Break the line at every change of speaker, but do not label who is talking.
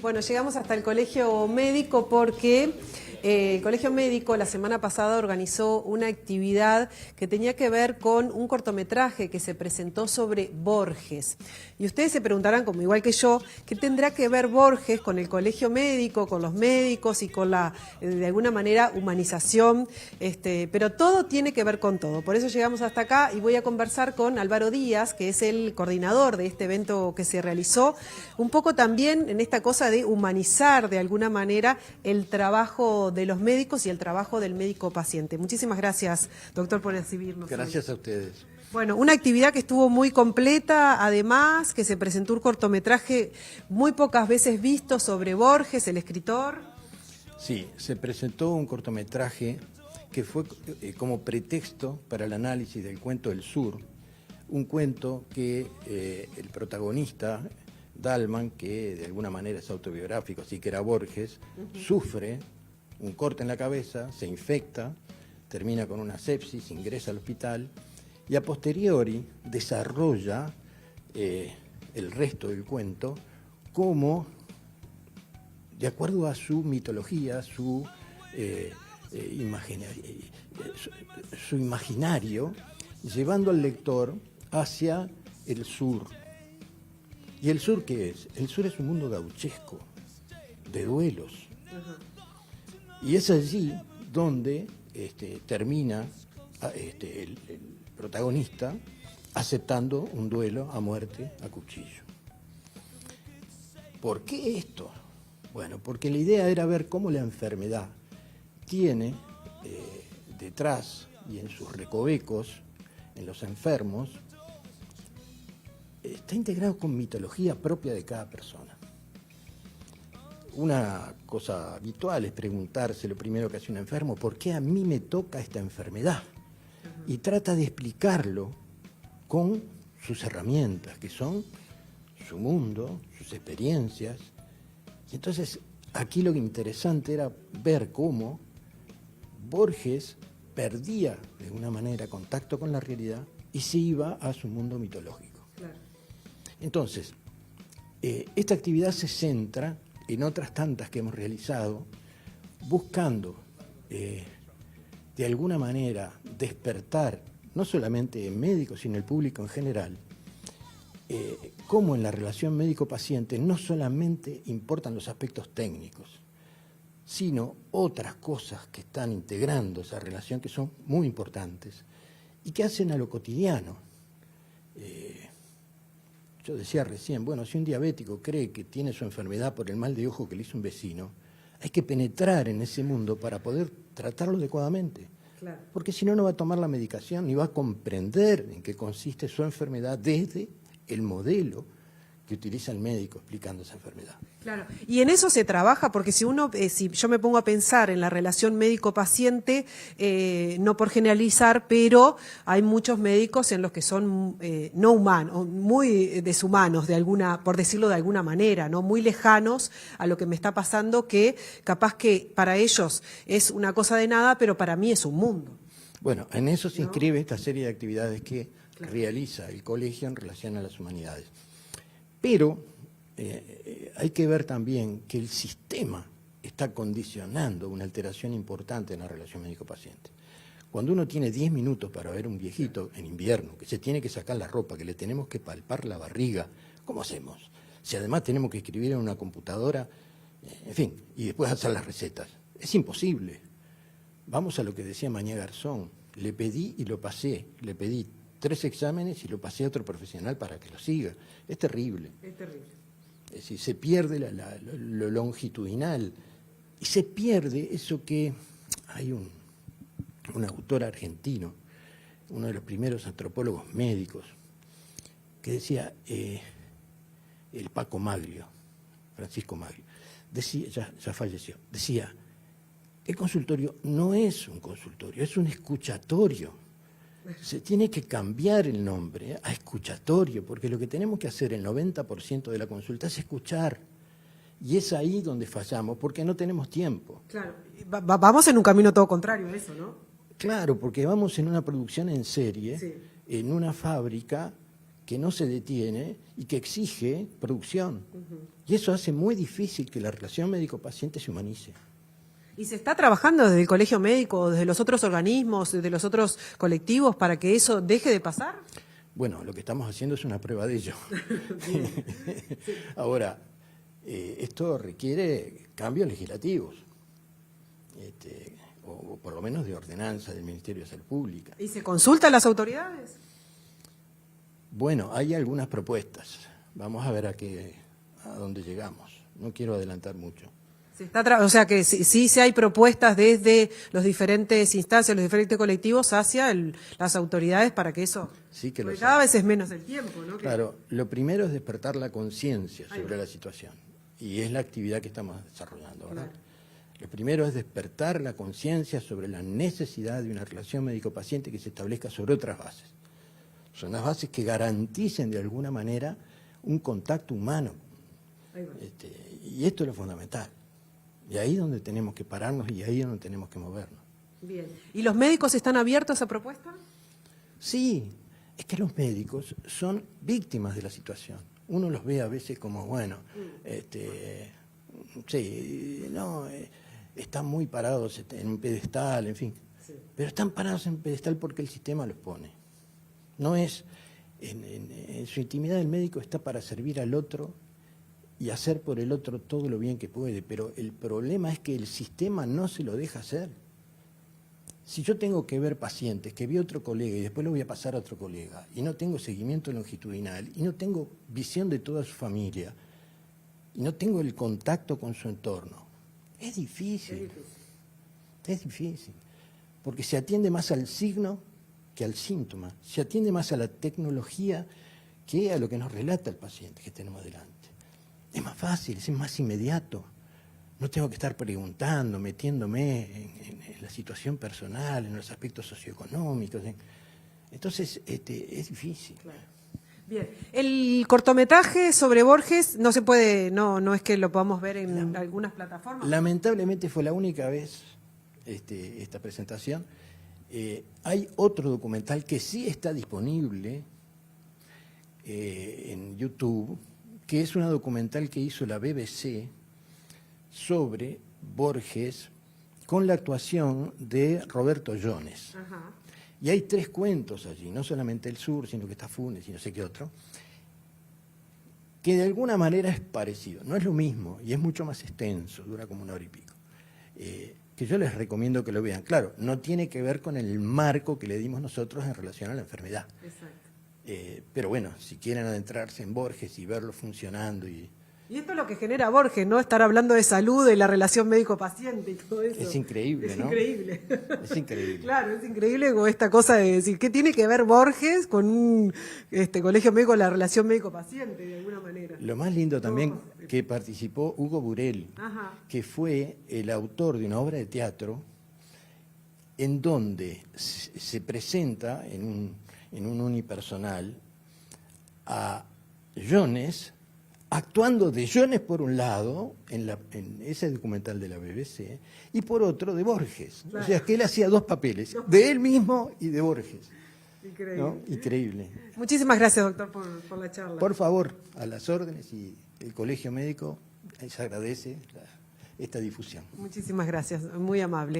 Bueno, llegamos hasta el Colegio Médico porque el Colegio Médico la semana pasada organizó una actividad que tenía que ver con un cortometraje que se presentó sobre Borges. Y ustedes se preguntarán, como igual que yo, ¿qué tendrá que ver Borges con el Colegio Médico, con los médicos y con la, de alguna manera, humanización? Pero todo tiene que ver con todo. Por eso llegamos hasta acá y voy a conversar con Álvaro Díaz, que es el coordinador de este evento que se realizó, un poco también en esta cosa de humanizar de alguna manera el trabajo de los médicos y el trabajo del médico paciente. Muchísimas gracias, doctor, por recibirnos.
Gracias a ustedes.
Bueno, una actividad que estuvo muy completa, además, que se presentó un cortometraje muy pocas veces visto sobre Borges, el escritor.
Sí, se presentó un cortometraje que fue como pretexto para el análisis del cuento del Sur, un cuento que el protagonista, Dalman, que de alguna manera es autobiográfico, así que era Borges, sufre un corte en la cabeza, se infecta, termina con una sepsis, ingresa al hospital y a posteriori desarrolla el resto del cuento como, de acuerdo a su mitología, su imaginario, llevando al lector hacia el sur. ¿Y el sur qué es? El sur es un mundo gauchesco, de duelos. Y es allí donde termina el protagonista aceptando un duelo a muerte a cuchillo. ¿Por qué esto? Bueno, porque la idea era ver cómo la enfermedad tiene detrás y en sus recovecos, en los enfermos, está integrado con mitología propia de cada persona. Una cosa habitual es preguntarse lo primero que hace un enfermo, ¿por qué a mí me toca esta enfermedad? Y trata de explicarlo con sus herramientas, que son su mundo, sus experiencias. Y entonces, aquí lo interesante era ver cómo Borges perdía de alguna manera contacto con la realidad y se iba a su mundo mitológico. Claro. Entonces, esta actividad se centra en otras tantas que hemos realizado, buscando de alguna manera despertar, no solamente en médicos, sino en el público en general, cómo en la relación médico-paciente no solamente importan los aspectos técnicos, sino otras cosas que están integrando esa relación que son muy importantes y que hacen a lo cotidiano. Yo decía recién, bueno, si un diabético cree que tiene su enfermedad por el mal de ojo que le hizo un vecino, hay que penetrar en ese mundo para poder tratarlo adecuadamente. Claro. Porque si no, no va a tomar la medicación ni va a comprender en qué consiste su enfermedad desde el modelo que utiliza el médico explicando esa enfermedad.
Claro, y en eso se trabaja, porque si yo me pongo a pensar en la relación médico-paciente, no por generalizar, pero hay muchos médicos en los que son no humanos, muy deshumanos, por decirlo de alguna manera, ¿no? Muy lejanos a lo que me está pasando, que capaz que para ellos es una cosa de nada, pero para mí es un mundo.
Bueno, en eso se inscribe esta serie de actividades que realiza el colegio en relación a las humanidades. Pero hay que ver también que el sistema está condicionando una alteración importante en la relación médico-paciente. Cuando uno tiene 10 minutos para ver un viejito en invierno, que se tiene que sacar la ropa, que le tenemos que palpar la barriga, ¿cómo hacemos? Si además tenemos que escribir en una computadora, en fin, y después hacer las recetas. Es imposible. Vamos a lo que decía Mañé Garzón. Le pedí y lo pasé. Le pedí 3 exámenes y lo pasé a otro profesional para que lo siga. Es terrible. Es terrible. Es decir, se pierde lo longitudinal y se pierde eso que hay un autor argentino, uno de los primeros antropólogos médicos, que decía, el Paco Maglio, Francisco Maglio, decía, ya falleció, decía, el consultorio no es un consultorio, es un escuchatorio. Se tiene que cambiar el nombre a escuchatorio, porque lo que tenemos que hacer el 90% de la consulta es escuchar. Y es ahí donde fallamos, porque no tenemos tiempo.
Claro, vamos en un camino todo contrario a eso, ¿no?
Claro, porque vamos en una producción en serie,
sí,
en una fábrica que no se detiene y que exige producción. Y eso hace muy difícil que la relación médico-paciente se humanice.
¿Y se está trabajando desde el colegio médico, desde los otros organismos, desde los otros colectivos para que eso deje de pasar?
Bueno, lo que estamos haciendo es una prueba de ello. Ahora, esto requiere cambios legislativos, o por lo menos de ordenanza del Ministerio de Salud Pública.
¿Y se consulta a las autoridades?
Bueno, hay algunas propuestas. Vamos a ver a dónde llegamos. No quiero adelantar mucho.
O sea que sí hay propuestas desde los diferentes instancias, los diferentes colectivos hacia las autoridades para que eso...
Sí que lo
cada vez es menos el tiempo, ¿no?
Claro, lo primero es despertar la conciencia sobre la situación. Y es la actividad que estamos desarrollando, ¿verdad? Claro. Lo primero es despertar la conciencia sobre la necesidad de una relación médico-paciente que se establezca sobre otras bases. Son las bases que garanticen de alguna manera un contacto humano. Y esto es lo fundamental. Y ahí es donde tenemos que pararnos y ahí es donde tenemos que movernos.
Bien. ¿Y los médicos están abiertos a esa propuesta?
Sí, es que los médicos son víctimas de la situación. Uno los ve a veces como, bueno, están muy parados en un pedestal, en fin. Sí. Pero están parados en un pedestal porque el sistema los pone. No es, en su intimidad el médico está para servir al otro y hacer por el otro todo lo bien que puede, pero el problema es que el sistema no se lo deja hacer. Si yo tengo que ver pacientes que vi a otro colega y después lo voy a pasar a otro colega, y no tengo seguimiento longitudinal, y no tengo visión de toda su familia, y no tengo el contacto con su entorno, es difícil. Es difícil, porque se atiende más al signo que al síntoma, se atiende más a la tecnología que a lo que nos relata el paciente que tenemos delante. Es más fácil, es más inmediato. No tengo que estar preguntando, metiéndome en la situación personal, en los aspectos socioeconómicos. Entonces, es difícil. Claro.
Bien. El cortometraje sobre Borges no se puede, no es que lo podamos ver en algunas plataformas.
Lamentablemente fue la única vez esta presentación. Hay otro documental que sí está disponible en YouTube, que es una documental que hizo la BBC sobre Borges con la actuación de Roberto Jones. Ajá. Y hay 3 cuentos allí, no solamente El Sur, sino que está Funes y no sé qué otro, que de alguna manera es parecido. No es lo mismo y es mucho más extenso, dura como 1 hora y pico. Que yo les recomiendo que lo vean. Claro, no tiene que ver con el marco que le dimos nosotros en relación a la enfermedad. Exacto. Pero bueno, si quieren adentrarse en Borges y verlo funcionando y
esto es lo que genera Borges, ¿no? Estar hablando de salud, de la relación médico-paciente y todo eso.
Es increíble, ¿no?
Increíble.
Es increíble.
Claro, es increíble como esta cosa de decir, ¿qué tiene que ver Borges con un colegio médico, la relación médico-paciente, de alguna manera?
Lo más lindo también que participó Hugo Burel, ajá, que fue el autor de una obra de teatro en donde se presenta en un unipersonal a Jones, actuando de Jones por un lado, en ese documental de la BBC, y por otro de Borges. Claro. O sea, que él hacía 2 papeles, de él mismo y de Borges.
Increíble.
¿No? Increíble.
Muchísimas gracias, doctor, por la charla.
Por favor, a las órdenes, y el Colegio Médico les agradece esta difusión.
Muchísimas gracias, muy amable.